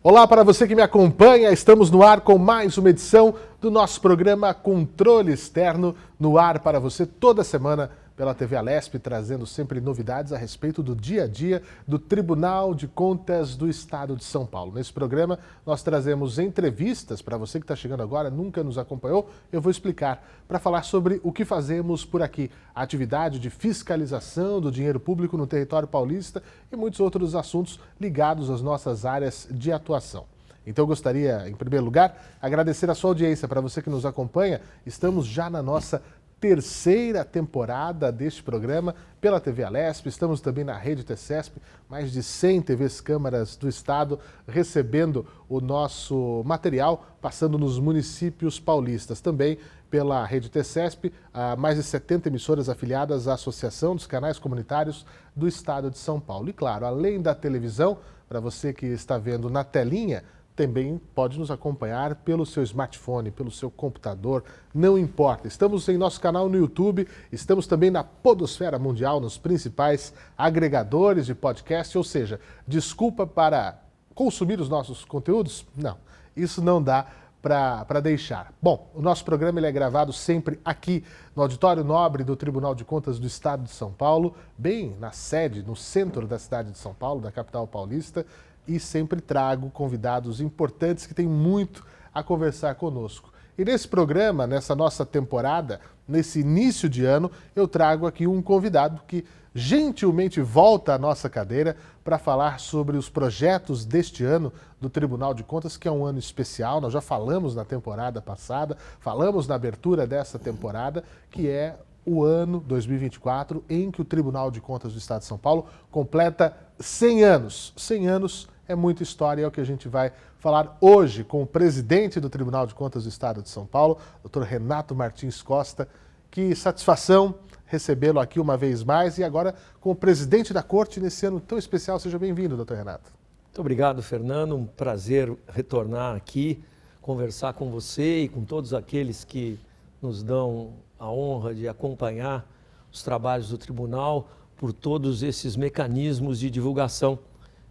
Olá para você que me acompanha, estamos no ar com mais uma edição do nosso programa Controle Externo, no ar para você toda semana pela TV Alesp, trazendo sempre novidades a respeito do dia a dia do Tribunal de Contas do Estado de São Paulo. Nesse programa nós trazemos entrevistas, para você que está chegando agora, nunca nos acompanhou, eu vou explicar, para falar sobre o que fazemos por aqui, a atividade de fiscalização do dinheiro público no território paulista e muitos outros assuntos ligados às nossas áreas de atuação. Então eu gostaria, em primeiro lugar, agradecer a sua audiência. Para você que nos acompanha, estamos já na nossa terceira temporada deste programa pela TV Alesp, estamos também na Rede TCESP, mais de 100 TVs câmaras do estado recebendo o nosso material, passando nos municípios paulistas. Também pela Rede TCESP, mais de 70 emissoras afiliadas à Associação dos Canais Comunitários do Estado de São Paulo. E claro, além da televisão, para você que está vendo na telinha, também pode nos acompanhar pelo seu smartphone, pelo seu computador, não importa. Estamos em nosso canal no YouTube, estamos também na podosfera mundial, nos principais agregadores de podcast, ou seja, desculpa para consumir os nossos conteúdos? Não, isso não dá para deixar. Bom, o nosso programa ele é gravado sempre aqui no Auditório Nobre do Tribunal de Contas do Estado de São Paulo, bem na sede, no centro da cidade de São Paulo, da capital paulista, e sempre trago convidados importantes que têm muito a conversar conosco. E nesse programa, nessa nossa temporada, nesse início de ano, eu trago aqui um convidado que gentilmente volta à nossa cadeira para falar sobre os projetos deste ano do Tribunal de Contas, que é um ano especial. Nós já falamos na temporada passada, falamos na abertura dessa temporada, que é o ano 2024 em que o Tribunal de Contas do Estado de São Paulo completa 100 anos. 100 anos é muita história, é o que a gente vai falar hoje com o presidente do Tribunal de Contas do Estado de São Paulo, Dr. Renato Martins Costa. Que satisfação recebê-lo aqui uma vez mais e agora com o presidente da Corte nesse ano tão especial. Seja bem-vindo, Dr. Renato. Muito obrigado, Fernando. Um prazer retornar aqui, conversar com você e com todos aqueles que nos dão a honra de acompanhar os trabalhos do Tribunal por todos esses mecanismos de divulgação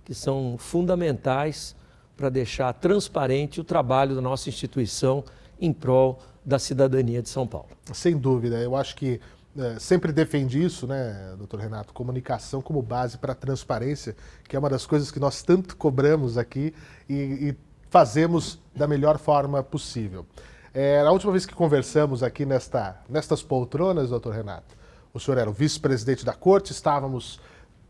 que são fundamentais para deixar transparente o trabalho da nossa instituição em prol da cidadania de São Paulo. Sem dúvida, eu acho que sempre defendi isso, né, doutor Renato, comunicação como base para a transparência, que é uma das coisas que nós tanto cobramos aqui e fazemos da melhor forma possível. A última vez que conversamos aqui nestas poltronas, doutor Renato, o senhor era o vice-presidente da Corte, estávamos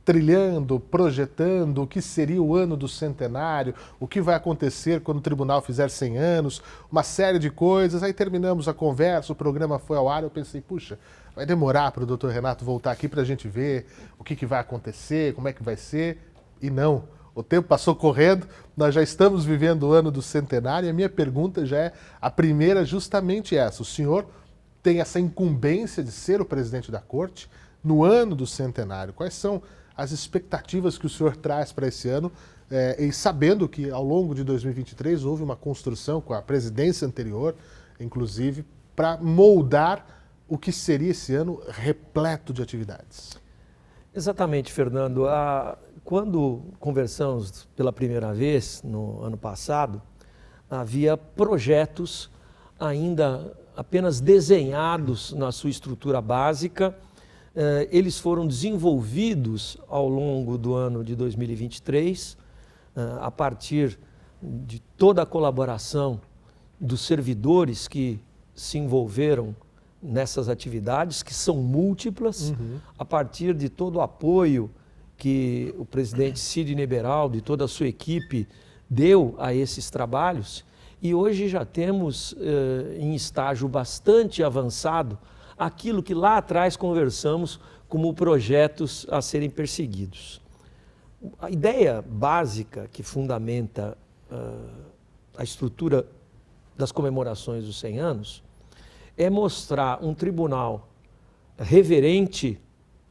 trilhando, projetando o que seria o ano do centenário, o que vai acontecer quando o tribunal fizer 100 anos, uma série de coisas. Aí terminamos a conversa, o programa foi ao ar, eu pensei, puxa, vai demorar para o doutor Renato voltar aqui para a gente ver o que vai acontecer, como é que vai ser. E não, o tempo passou correndo, nós já estamos vivendo o ano do centenário e a minha pergunta já é a primeira, justamente essa. O senhor tem essa incumbência de ser o presidente da Corte no ano do centenário. Quais são as expectativas que o senhor traz para esse ano, e sabendo que ao longo de 2023 houve uma construção com a presidência anterior, inclusive, para moldar o que seria esse ano repleto de atividades? Exatamente, Fernando. Quando conversamos pela primeira vez, no ano passado, havia projetos ainda apenas desenhados na sua estrutura básica. Eles foram desenvolvidos ao longo do ano de 2023, a partir de toda a colaboração dos servidores que se envolveram nessas atividades, que são múltiplas, a partir de todo o apoio que o presidente Sidney Beraldo e toda a sua equipe deu a esses trabalhos. E hoje já temos em estágio bastante avançado aquilo que lá atrás conversamos como projetos a serem perseguidos. A ideia básica que fundamenta a estrutura das comemorações dos 100 anos é mostrar um tribunal reverente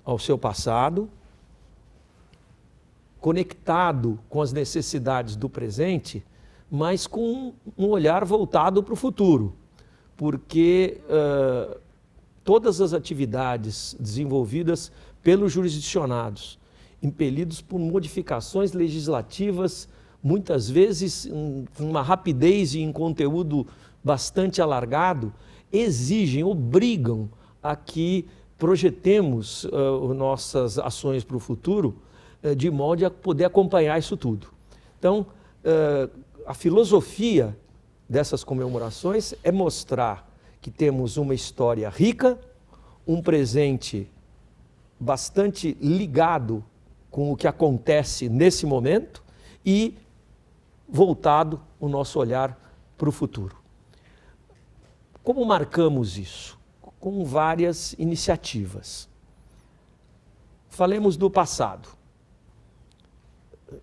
ao seu passado, conectado com as necessidades do presente, mas com um olhar voltado para o futuro, porque todas as atividades desenvolvidas pelos jurisdicionados, impelidos por modificações legislativas muitas vezes com uma rapidez e em conteúdo bastante alargado, obrigam a que projetemos nossas ações para o futuro de modo a poder acompanhar isso tudo. Então, a filosofia dessas comemorações é mostrar que temos uma história rica, um presente bastante ligado com o que acontece nesse momento e voltado o nosso olhar para o futuro. Como marcamos isso? Com várias iniciativas. Falemos do passado.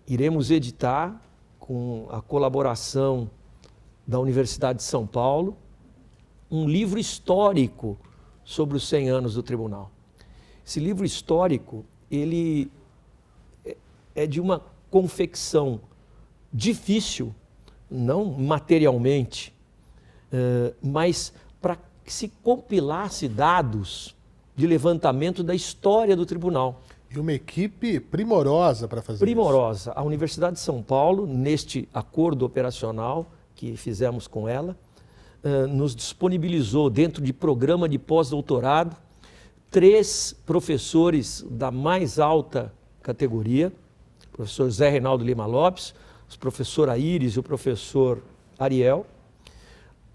Iremos editar, com a colaboração da Universidade de São Paulo, um livro histórico sobre os 100 anos do Tribunal. Esse livro histórico, ele é de uma confecção difícil, não materialmente, mas para que se compilasse dados de levantamento da história do Tribunal. E uma equipe primorosa para fazer Primorosa. A Universidade de São Paulo, neste acordo operacional que fizemos com ela, nos disponibilizou, dentro de programa de pós-doutorado, 3 professores da mais alta categoria, o professor Zé Reinaldo Lima Lopes, o professor Aires e o professor Ariel.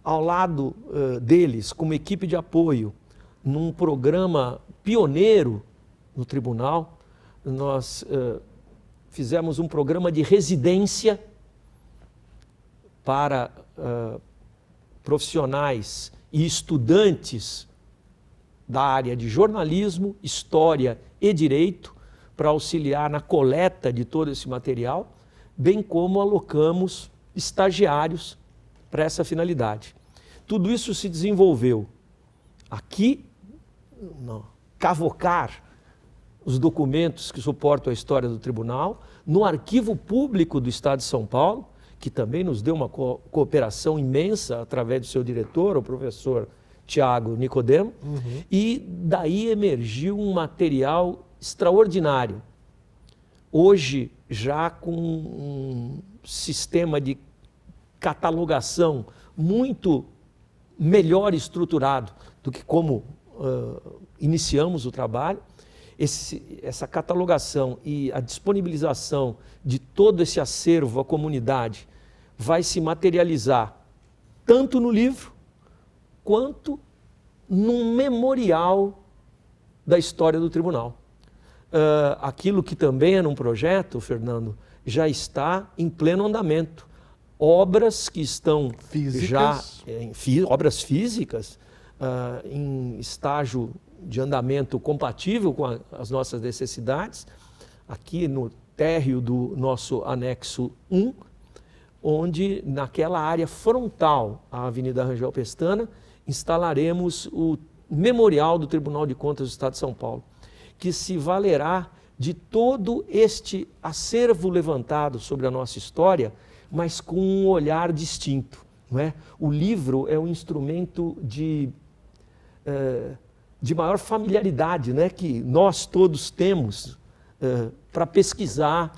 Ao lado deles, como equipe de apoio, num programa pioneiro no tribunal, nós fizemos um programa de residência para profissionais e estudantes da área de jornalismo, história e direito, para auxiliar na coleta de todo esse material, bem como alocamos estagiários para essa finalidade. Tudo isso se desenvolveu aqui, no Cavocar, os documentos que suportam a história do tribunal, no Arquivo Público do Estado de São Paulo, que também nos deu uma cooperação imensa através do seu diretor, o professor Tiago Nicodemo, e daí emergiu um material extraordinário. Hoje, já com um sistema de catalogação muito melhor estruturado do que como iniciamos o trabalho, essa catalogação e a disponibilização de todo esse acervo à comunidade vai se materializar tanto no livro quanto num memorial da história do tribunal. Aquilo que também era um projeto, Fernando, já está em pleno andamento. Obras que estão físicas. Obras físicas, em estágio de andamento compatível com as nossas necessidades, aqui no térreo do nosso anexo 1, onde naquela área frontal à Avenida Rangel Pestana, instalaremos o Memorial do Tribunal de Contas do Estado de São Paulo, que se valerá de todo este acervo levantado sobre a nossa história, mas com um olhar distinto, não é? O livro é um instrumento de maior familiaridade, né, que nós todos temos para pesquisar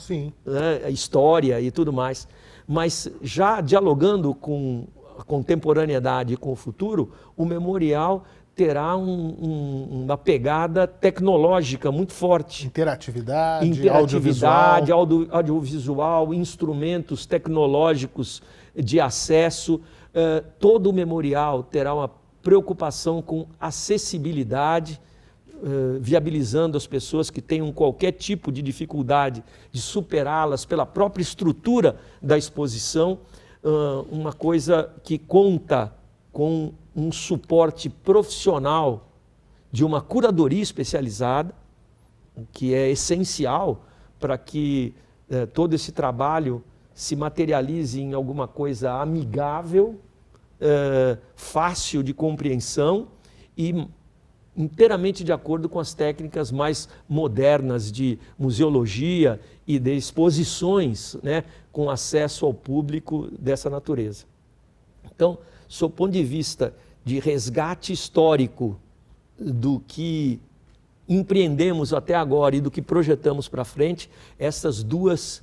a história e tudo mais. Mas já dialogando com a contemporaneidade e com o futuro, o memorial terá uma pegada tecnológica muito forte. Interatividade, audiovisual, instrumentos tecnológicos de acesso. Todo o memorial terá uma preocupação com acessibilidade, viabilizando as pessoas que tenham qualquer tipo de dificuldade de superá-las pela própria estrutura da exposição, uma coisa que conta com um suporte profissional de uma curadoria especializada, que é essencial para que todo esse trabalho se materialize em alguma coisa amigável, fácil de compreensão e inteiramente de acordo com as técnicas mais modernas de museologia e de exposições, né, com acesso ao público dessa natureza. Então, sob o ponto de vista de resgate histórico do que empreendemos até agora e do que projetamos para frente, essas duas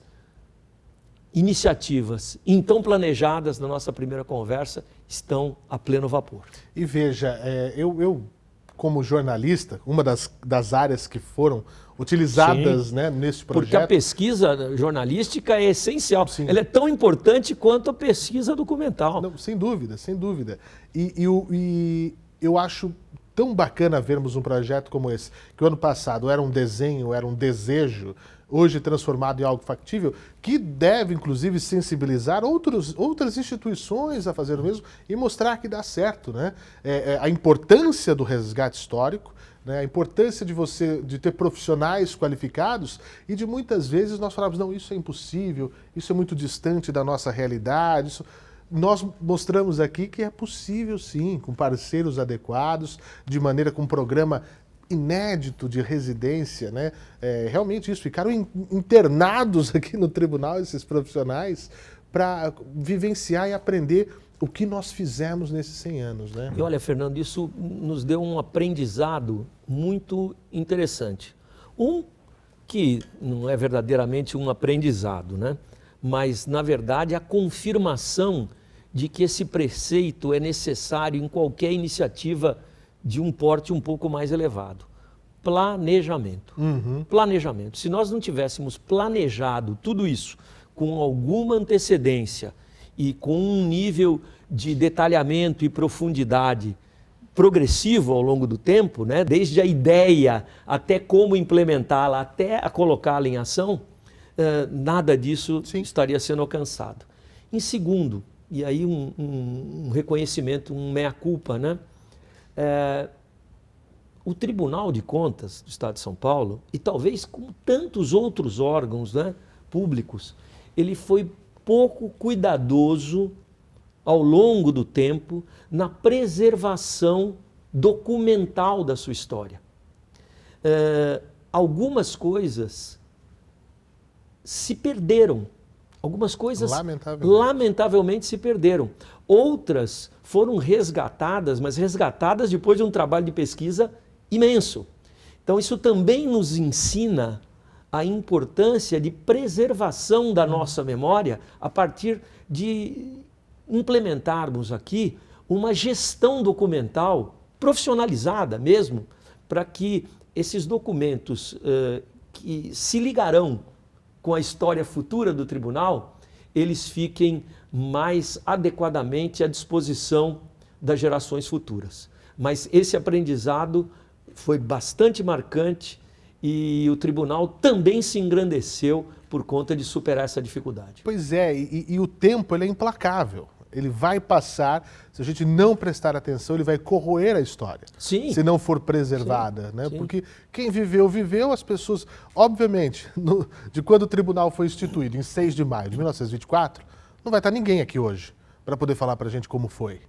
iniciativas então planejadas na nossa primeira conversa estão a pleno vapor. E veja, eu como jornalista, uma das áreas que foram utilizadas, né, nesse projeto... Porque a pesquisa jornalística é essencial. Sim. Ela é tão importante quanto a pesquisa documental. Não, sem dúvida, sem dúvida. E eu acho tão bacana vermos um projeto como esse, que o ano passado era um desenho, era um desejo, hoje transformado em algo factível, que deve, inclusive, sensibilizar outras instituições a fazer o mesmo e mostrar que dá certo, né? A importância do resgate histórico, né? A importância de ter profissionais qualificados e de muitas vezes nós falamos, não, isso é impossível, isso é muito distante da nossa realidade, nós mostramos aqui que é possível sim, com parceiros adequados, de maneira com um programa inédito de residência, né? Realmente isso, ficaram internados aqui no tribunal esses profissionais para vivenciar e aprender o que nós fizemos nesses 100 anos, né? E olha, Fernando, isso nos deu um aprendizado muito interessante. Que não é verdadeiramente um aprendizado, né? Mas, na verdade, a confirmação de que esse preceito é necessário em qualquer iniciativa de um porte um pouco mais elevado. Planejamento. Planejamento. Se nós não tivéssemos planejado tudo isso com alguma antecedência e com um nível de detalhamento e profundidade progressivo ao longo do tempo, né? Desde a ideia até como implementá-la, até a colocá-la em ação, nada disso estaria sendo alcançado. Em segundo, e aí um reconhecimento, um mea-culpa, né? O Tribunal de Contas do Estado de São Paulo, e talvez como tantos outros órgãos, né, públicos, ele foi pouco cuidadoso ao longo do tempo na preservação documental da sua história. Algumas coisas se perderam. Algumas coisas lamentavelmente se perderam. Outras foram resgatadas, mas resgatadas depois de um trabalho de pesquisa imenso. Então isso também nos ensina a importância de preservação da nossa memória a partir de implementarmos aqui uma gestão documental profissionalizada mesmo, para que esses documentos que se ligarão com a história futura do tribunal, eles fiquem mais adequadamente à disposição das gerações futuras. Mas esse aprendizado foi bastante marcante e o tribunal também se engrandeceu por conta de superar essa dificuldade. Pois é, e o tempo ele é implacável. Ele vai passar, se a gente não prestar atenção, ele vai corroer a história. Sim. Se não for preservada, Sim, né? sim. Porque quem viveu, viveu, as pessoas... Obviamente, de quando o tribunal foi instituído, em 6 de maio de 1924, não vai estar ninguém aqui hoje para poder falar para a gente como foi.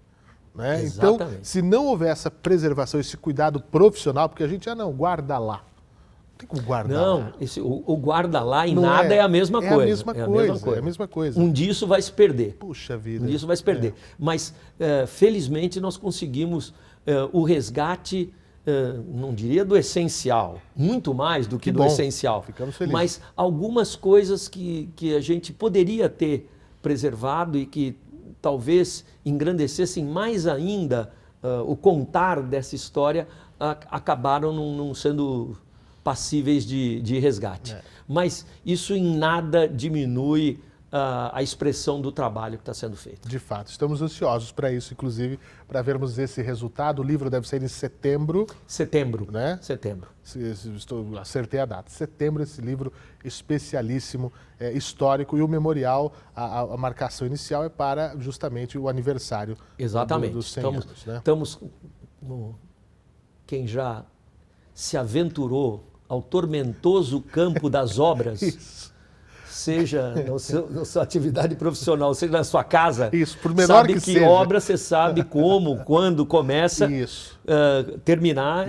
Né? Então, se não houver essa preservação, esse cuidado profissional, porque a gente, guarda lá. Não tem como guardar lá. Não, o guarda lá em nada é a mesma coisa. É a mesma coisa. Um dia isso vai se perder. Puxa vida. Um dia isso vai se perder. Mas, felizmente, nós conseguimos o resgate, não diria do essencial, muito mais do que do essencial. Ficamos felizes. Mas algumas coisas que a gente poderia ter preservado e que talvez engrandecessem mais ainda o contar dessa história, acabaram não sendo passíveis de resgate. Mas isso em nada diminui a expressão do trabalho que está sendo feito. De fato, estamos ansiosos para isso, inclusive, para vermos esse resultado. O livro deve sair em setembro. Setembro, né? Setembro. Acertei a data. Setembro, esse livro especialíssimo, histórico, e o memorial, a marcação inicial é para justamente o aniversário dos 100 anos. Né? Estamos, quem já se aventurou ao tormentoso campo das obras, Isso. seja na sua atividade profissional, seja na sua casa, Isso, por menor sabe que que seja. obra você sabe como, quando começa, Isso. Terminar,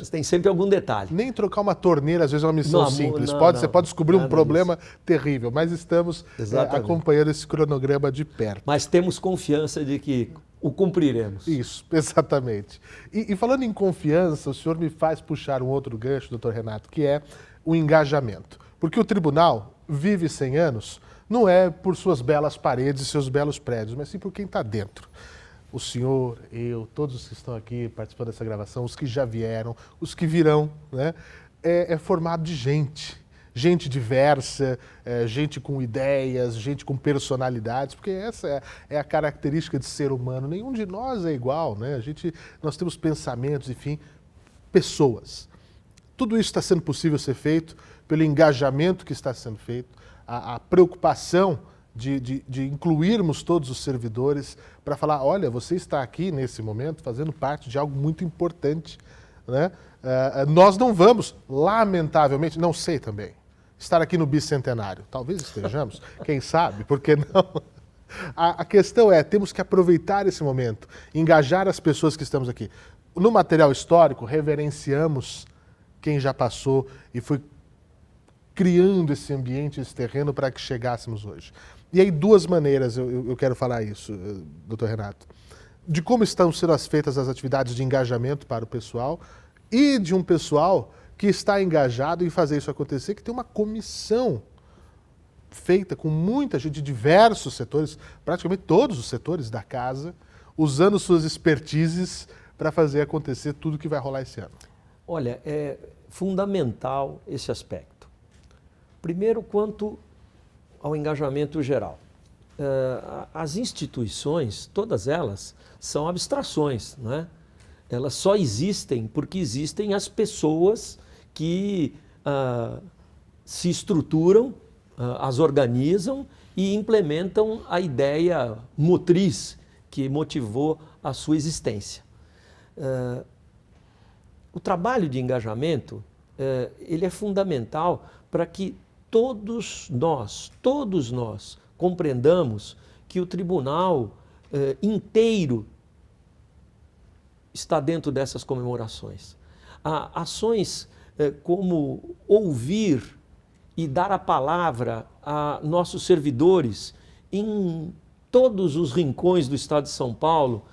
tem sempre algum detalhe. Nem trocar uma torneira, às vezes, é uma missão Não, simples. não, Você pode descobrir um problema terrível, mas estamos acompanhando esse cronograma de perto. Mas temos confiança de que o cumpriremos. Isso, exatamente. E falando em confiança, o senhor me faz puxar um outro gancho, doutor Renato, que é o engajamento. Porque o tribunal vive 100 anos, não é por suas belas paredes e seus belos prédios, mas sim por quem está dentro. O senhor, eu, todos os que estão aqui participando dessa gravação, os que já vieram, os que virão, né? É formado de gente. Gente diversa, gente com ideias, gente com personalidades, porque essa é a característica de ser humano. Nenhum de nós é igual, né? Nós temos pensamentos, enfim, pessoas. Tudo isso está sendo possível ser feito pelo engajamento que está sendo feito, a preocupação de incluirmos todos os servidores para falar, olha, você está aqui nesse momento fazendo parte de algo muito importante, né? Nós não vamos, lamentavelmente, não sei também, estar aqui no bicentenário. Talvez estejamos, quem sabe, por que não? A questão é, temos que aproveitar esse momento, engajar as pessoas que estamos aqui. No material histórico, reverenciamos quem já passou e foi criando esse ambiente, esse terreno para que chegássemos hoje. E aí, duas maneiras eu quero falar isso, doutor Renato. De como estão sendo feitas as atividades de engajamento para o pessoal e de um pessoal que está engajado em fazer isso acontecer, que tem uma comissão feita com muita gente de diversos setores, praticamente todos os setores da casa, usando suas expertises para fazer acontecer tudo que vai rolar esse ano. Olha, é fundamental esse aspecto. Primeiro, quanto ao engajamento geral. As instituições, todas elas, são abstrações, não é? Elas só existem porque existem as pessoas que se estruturam, as organizam e implementam a ideia motriz que motivou a sua existência. O trabalho de engajamento, ele é fundamental para que todos nós compreendamos que o tribunal inteiro está dentro dessas comemorações. Ações como ouvir e dar a palavra a nossos servidores em todos os rincões do estado de São Paulo,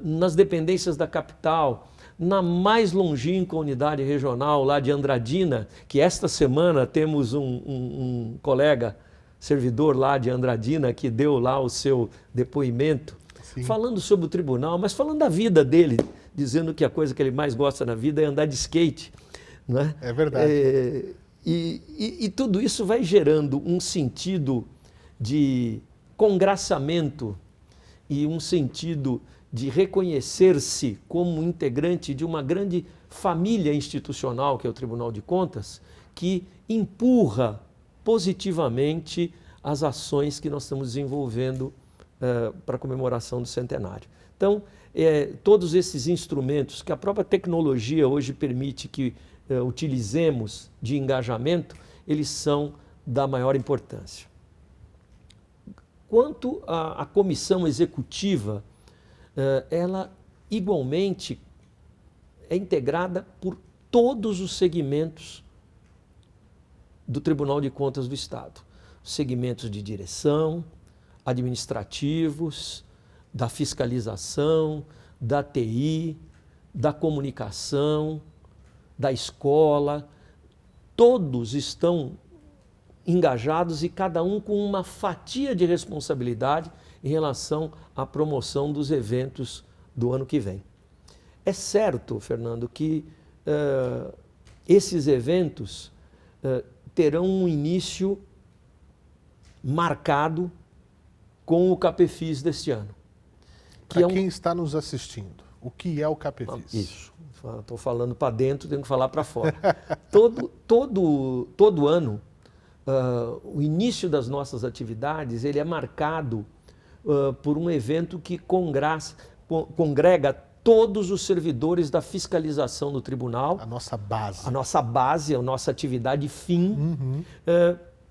nas dependências da capital, na mais longínqua unidade regional lá de Andradina, que esta semana temos um colega servidor lá de Andradina que deu lá o seu depoimento, sim, falando sobre o tribunal, mas falando da vida dele, dizendo que a coisa que ele mais gosta na vida é andar de skate. Não é? É verdade. E tudo isso vai gerando um sentido de congraçamento e um sentido de reconhecer-se como integrante de uma grande família institucional, que é o Tribunal de Contas, que empurra positivamente as ações que nós estamos desenvolvendo para a comemoração do centenário. Então, todos esses instrumentos que a própria tecnologia hoje permite que utilizemos de engajamento, eles são da maior importância. Quanto à comissão executiva, ela igualmente é integrada por todos os segmentos do Tribunal de Contas do Estado. Segmentos de direção, administrativos, da fiscalização, da TI, da comunicação, da escola, todos estão engajados e cada um com uma fatia de responsabilidade em relação à promoção dos eventos do ano que vem. É certo, Fernando, que esses eventos terão um início marcado com o CAPEFIS deste ano. Para quem está nos assistindo, o que é o CAPEFIS? Isso, estou falando para dentro, tenho que falar para fora. Todo ano, o início das nossas atividades ele é marcado por um evento que congrega todos os servidores da fiscalização do tribunal. A nossa base. A nossa base, a nossa atividade fim,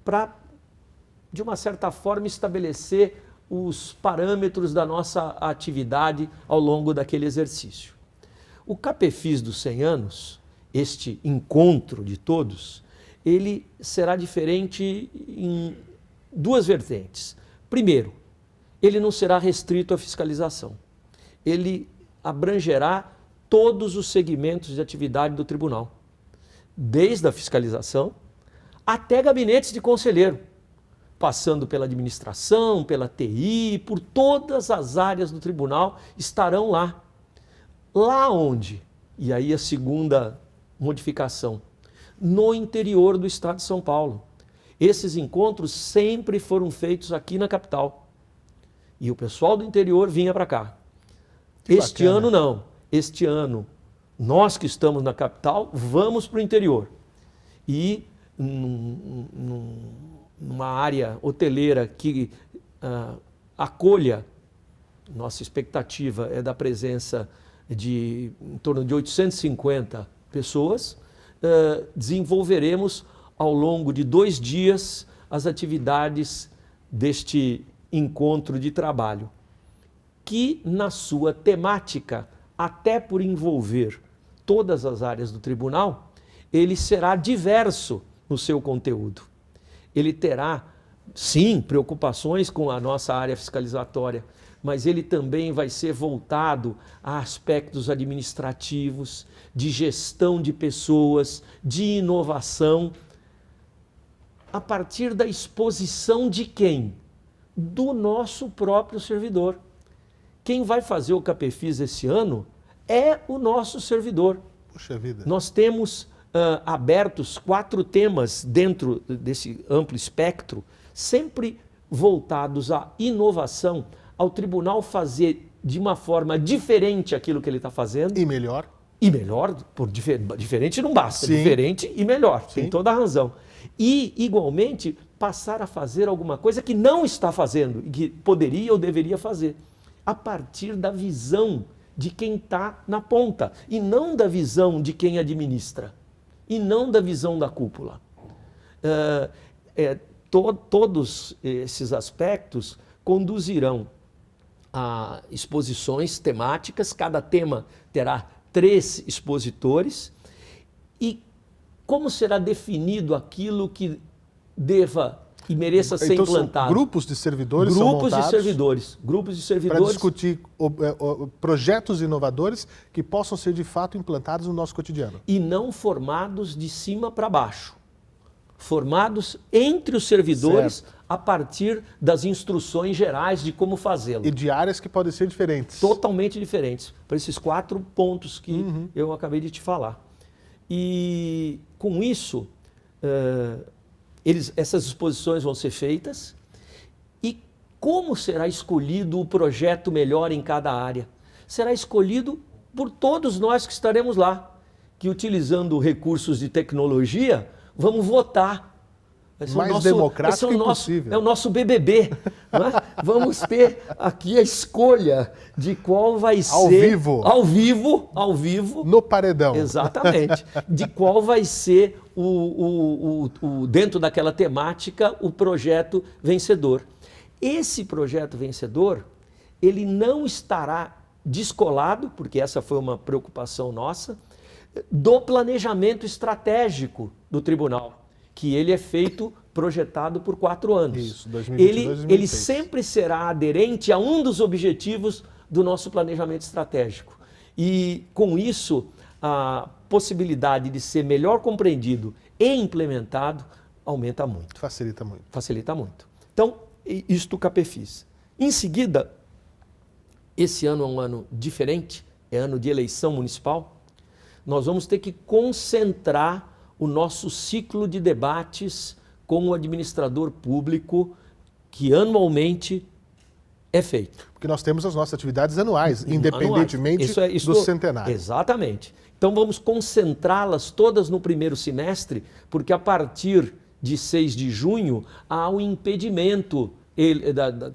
para, de uma certa forma, estabelecer os parâmetros da nossa atividade ao longo daquele exercício. O CAPEFIS dos 100 anos, este encontro de todos, ele será diferente em duas vertentes. Primeiro, ele não será restrito à fiscalização. Ele abrangerá todos os segmentos de atividade do tribunal, desde a fiscalização até gabinetes de conselheiro. passando pela administração, pela TI, por todas as áreas do tribunal, estarão lá. Lá onde? E aí a segunda modificação. No interior do estado de São Paulo. Esses encontros sempre foram feitos aqui na capital. E o pessoal do interior vinha para cá. Este ano não. Este ano, nós que estamos na capital, vamos para o interior. E numa área hoteleira que acolha, nossa expectativa é da presença de em torno de 850 pessoas, desenvolveremos ao longo de 2 dias as atividades deste encontro de trabalho, que na sua temática, até por envolver todas as áreas do tribunal, ele será diverso no seu conteúdo. Ele terá, sim, preocupações com a nossa área fiscalizatória, mas ele também vai ser voltado a aspectos administrativos, de gestão de pessoas, de inovação, a partir da exposição de quem? Do nosso próprio servidor. Quem vai fazer o CAPEFIS esse ano é o nosso servidor. Puxa vida. Nós temos abertos 4 temas dentro desse amplo espectro, sempre voltados à inovação, ao tribunal fazer de uma forma diferente aquilo que ele está fazendo. E melhor. E melhor, diferente não basta, Sim. diferente e melhor, Sim. tem toda a razão. E, igualmente, passar a fazer alguma coisa que não está fazendo e que poderia ou deveria fazer, a partir da visão de quem está na ponta, e não da visão de quem administra, e não da visão da cúpula. Todos esses aspectos conduzirão a exposições temáticas, cada tema terá 3 expositores, e como será definido aquilo que deva e mereça ser Então, implantado? São grupos de servidores são montados Grupos de servidores. para discutir projetos inovadores que possam ser de fato implantados no nosso cotidiano. E não formados de cima para baixo. Formados entre os servidores, Certo. a partir das instruções gerais de como fazê-lo. E de áreas que podem ser diferentes. Totalmente diferentes, para esses 4 pontos que eu acabei de te falar. E com isso, essas exposições vão ser feitas. E como será escolhido o projeto melhor em cada área? Será escolhido por todos nós que estaremos lá, que utilizando recursos de tecnologia, vamos votar. Mais democrático possível. É o nosso BBB. Não é? Vamos ter aqui a escolha de qual vai ser... Ao vivo. No paredão. Exatamente. De qual vai ser, dentro daquela temática, o projeto vencedor. Esse projeto vencedor, ele não estará descolado, porque essa foi uma preocupação nossa, do planejamento estratégico do tribunal, que ele é projetado por 4 anos. Isso, 2022, 2026. Ele sempre será aderente a um dos objetivos do nosso planejamento estratégico. E, com isso, a possibilidade de ser melhor compreendido e implementado aumenta muito. Facilita muito. Facilita muito. Então, isto o CAPEFIS. Em seguida, esse ano é um ano diferente, é ano de eleição municipal. Nós vamos ter que concentrar o nosso ciclo de debates com o administrador público, que anualmente é feito. Porque nós temos as nossas atividades anuais, independentemente do centenário. Exatamente. Então vamos concentrá-las todas no primeiro semestre, porque a partir de 6 de junho há o impedimento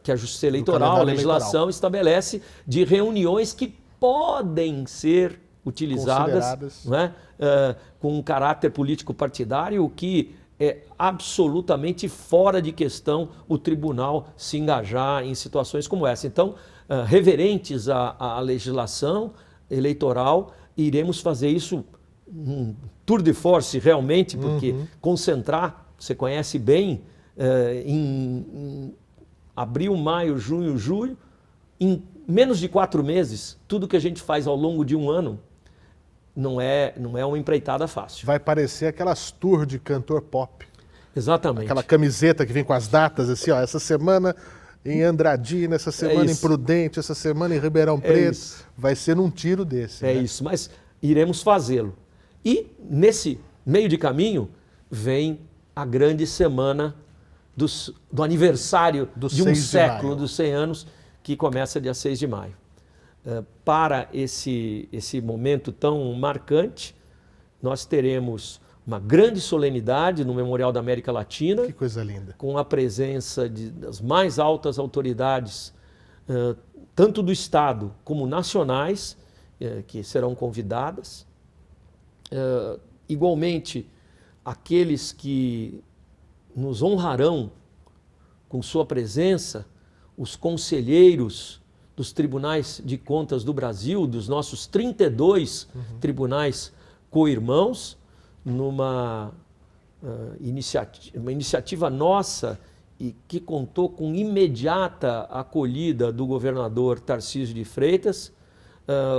que a Justiça Eleitoral, a legislação estabelece, de reuniões que podem ser utilizadas, não é? Com um caráter político partidário, o que é absolutamente fora de questão o tribunal se engajar em situações como essa. Então, reverentes à legislação eleitoral, iremos fazer isso um tour de force realmente, porque concentrar, você conhece bem, em abril, maio, junho, julho, em menos de 4 meses, tudo que a gente faz ao longo de um ano, não é uma empreitada fácil. Vai parecer aquelas tours de cantor pop. Exatamente. Aquela camiseta que vem com as datas, assim, ó, essa semana em Andradina, essa semana em Prudente, essa semana em Ribeirão Preto. Vai ser num tiro desse. É isso, mas iremos fazê-lo. E nesse meio de caminho vem a grande semana do aniversário de um século, dos 100 anos, que começa dia 6 de maio. Para esse momento tão marcante, nós teremos uma grande solenidade no Memorial da América Latina. Que coisa linda. Com a presença das mais altas autoridades, tanto do Estado como nacionais, que serão convidadas. Igualmente, aqueles que nos honrarão com sua presença, os conselheiros dos tribunais de contas do Brasil, dos nossos 32 tribunais co-irmãos, numa uma iniciativa nossa e que contou com imediata acolhida do governador Tarcísio de Freitas.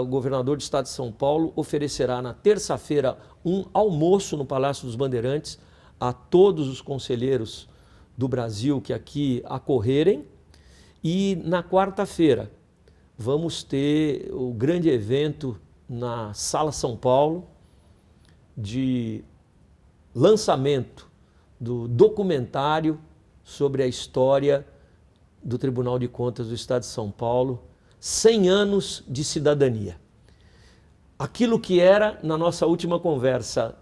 O governador do estado de São Paulo oferecerá na terça-feira um almoço no Palácio dos Bandeirantes a todos os conselheiros do Brasil que aqui acorrerem. E na quarta-feira vamos ter o grande evento na Sala São Paulo de lançamento do documentário sobre a história do Tribunal de Contas do Estado de São Paulo, 100 anos de cidadania. Aquilo que era, na nossa última conversa,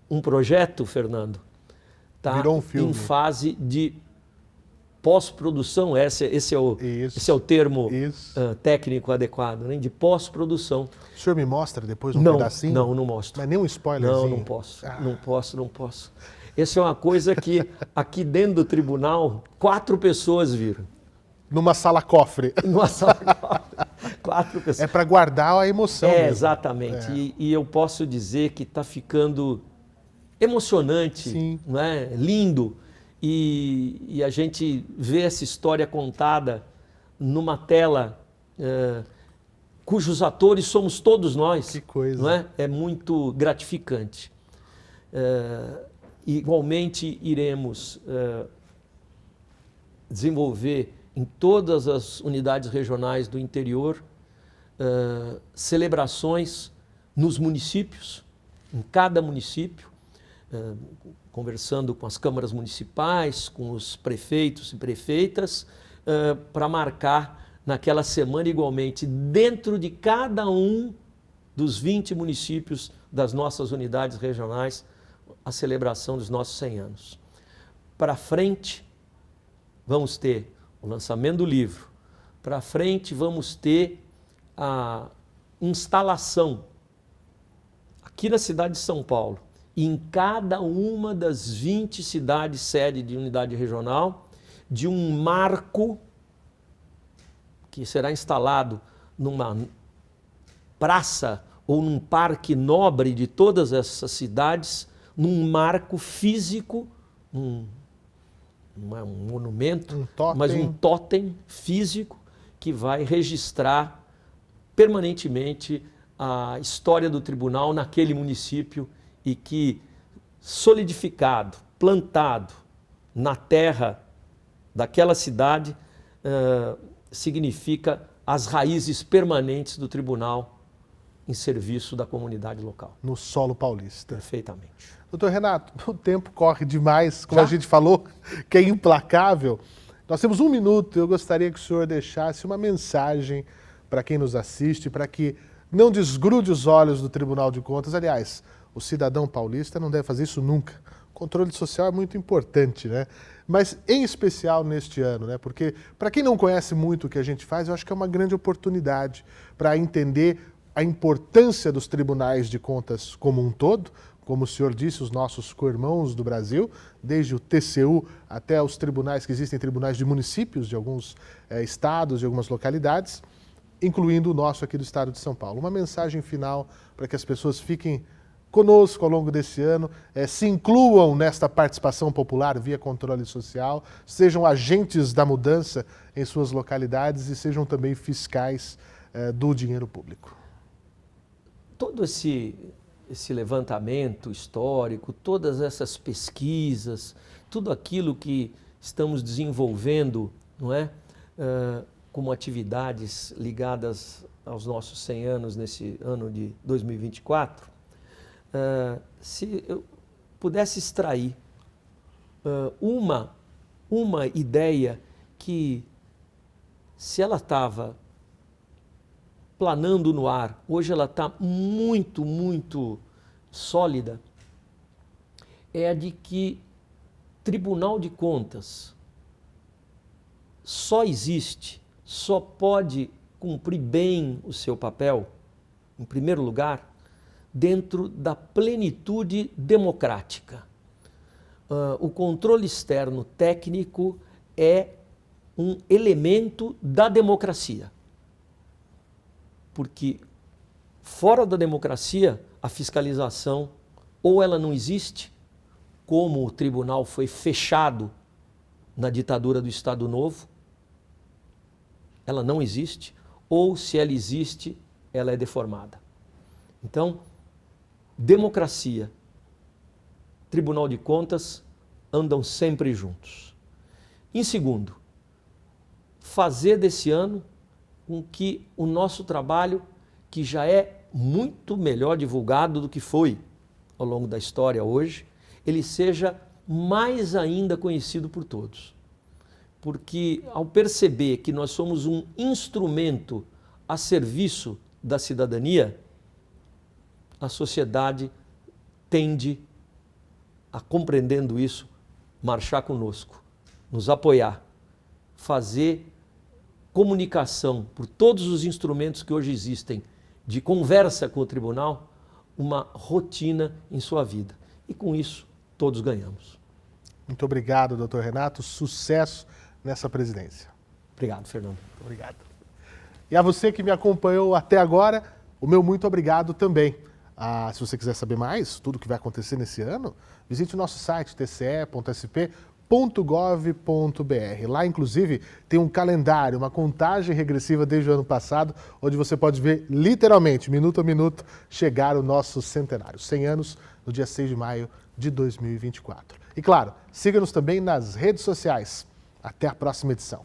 um projeto, Fernando, está em fase de pós-produção. Esse é o termo técnico adequado, né? De pós-produção. O senhor me mostra depois um pedacinho? Não mostro. Mas nem um spoilerzinho? Não posso. Não posso. Essa é uma coisa que aqui dentro do tribunal 4 pessoas viram. Numa sala cofre. Numa sala cofre. 4 pessoas. É para guardar a emoção mesmo. Exatamente. E eu posso dizer que está ficando emocionante, não é? Lindo. E a gente vê essa história contada numa tela cujos atores somos todos nós. Que coisa. Não é? É muito gratificante. Igualmente iremos desenvolver em todas as unidades regionais do interior celebrações nos municípios, em cada município, conversando com as câmaras municipais, com os prefeitos e prefeitas, para marcar naquela semana igualmente, dentro de cada um dos 20 municípios das nossas unidades regionais, a celebração dos nossos 100 anos. Para frente, vamos ter o lançamento do livro. Para frente, vamos ter a instalação aqui na cidade de São Paulo, em cada uma das 20 cidades sede de unidade regional, de um marco que será instalado numa praça ou num parque nobre de todas essas cidades, num marco físico, não é um monumento, mas um tótem físico que vai registrar permanentemente a história do tribunal naquele município e que, solidificado, plantado na terra daquela cidade, significa as raízes permanentes do tribunal em serviço da comunidade local. No solo paulista. Perfeitamente. Doutor Renato, o tempo corre demais, como a gente falou, que é implacável. Nós temos 1 minuto, eu gostaria que o senhor deixasse uma mensagem para quem nos assiste, para que não desgrude os olhos do Tribunal de Contas. Aliás, o cidadão paulista não deve fazer isso nunca. O controle social é muito importante, né? Mas em especial neste ano, né? Porque para quem não conhece muito o que a gente faz, eu acho que é uma grande oportunidade para entender a importância dos tribunais de contas como um todo, como o senhor disse, os nossos co-irmãos do Brasil, desde o TCU até os tribunais que existem, tribunais de municípios de alguns estados, de algumas localidades, incluindo o nosso aqui do estado de São Paulo. Uma mensagem final para que as pessoas fiquem conosco ao longo desse ano, se incluam nesta participação popular via controle social, sejam agentes da mudança em suas localidades e sejam também fiscais do dinheiro público. Todo esse esse levantamento histórico, todas essas pesquisas, tudo aquilo que estamos desenvolvendo, não é? Como atividades ligadas aos nossos 100 anos nesse ano de 2024, se eu pudesse extrair uma ideia que, se ela estava planando no ar, hoje ela está muito, muito sólida, é a de que Tribunal de Contas só existe, só pode cumprir bem o seu papel, em primeiro lugar, dentro da plenitude democrática. O controle externo técnico é um elemento da democracia. Porque fora da democracia, a fiscalização ou ela não existe, como o tribunal foi fechado na ditadura do Estado Novo, ela não existe, ou se ela existe, ela é deformada. Então, democracia, Tribunal de Contas andam sempre juntos. Em segundo, fazer desse ano com que o nosso trabalho, que já é muito melhor divulgado do que foi ao longo da história hoje, ele seja mais ainda conhecido por todos. Porque ao perceber que nós somos um instrumento a serviço da cidadania, a sociedade tende a, compreendendo isso, marchar conosco, nos apoiar, fazer comunicação por todos os instrumentos que hoje existem de conversa com o tribunal, uma rotina em sua vida. E com isso, todos ganhamos. Muito obrigado, doutor Renato. Sucesso nessa presidência. Obrigado, Fernando. Obrigado. E a você que me acompanhou até agora, o meu muito obrigado também. Se você quiser saber mais, tudo o que vai acontecer nesse ano, visite o nosso site tce.sp.gov.br. Lá, inclusive, tem um calendário, uma contagem regressiva desde o ano passado, onde você pode ver, literalmente, minuto a minuto, chegar o nosso centenário. 100 anos, no dia 6 de maio de 2024. E, claro, siga-nos também nas redes sociais. Até a próxima edição.